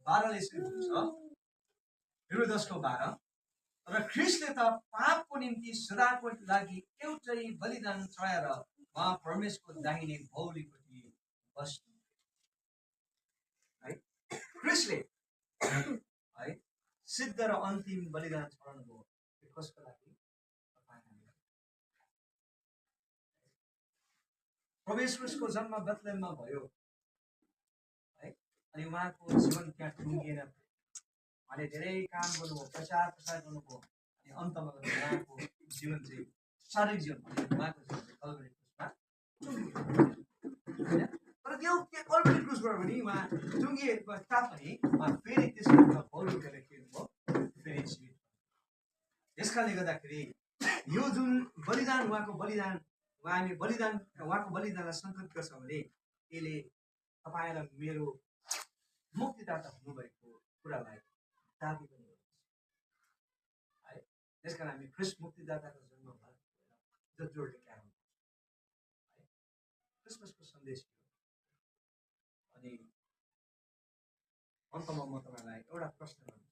12ले यसरी भन्छ, हिब्रू 10:12, र ख्रीष्टले त पापको निम्ति सदाको लागि एउटै बलिदान चढाएर उहाँ परमेश्वरको दाहिने बहुलीपट्टि बस्नु है। ख्रीष्टले है सिद्ध र अन्तिम बलिदान चढाउनु भयो। कसको लागि? परमेश्वरको जन्म बेथलेहममा भयो है, अनि उहाँको जीवन त्यहाँ टुङ्गिएन। उहाँले धेरै काम गर्नुभयो, प्रचार गर्नुभयो, अनि अन्तमा उहाँको जीवन चाहिँ शारीरिक जीवन उहाँको जीवन कल्भरी क्रुसमा टुङ्गियो। तर त्यो कल्भरी क्रुसबाट पनि उहाँ टुङ्गिएको तापनि उहाँ फेरि त्यसको भौल गरेर के भयो, फेरि जीवित। यस कारणले गर्दाखेरि यो जुन बलिदान, उहाँको बलिदान, हामी बलिदान उहाँको बलिदानलाई सङ्केत गर्छ भने यसले तपाईँलाई मेरो मुक्तिदाता हुनुभएको कुरालाई दाबी पनि गर्छ है। त्यसकारण हामी ख्रीष्ट मुक्तिदाताको जन्म भएको जोडले क्या हुन्छ है। क्रिसमसको सन्देश हो। अनि अन्तमा म तपाईँलाई एउटा प्रश्न गर्छु,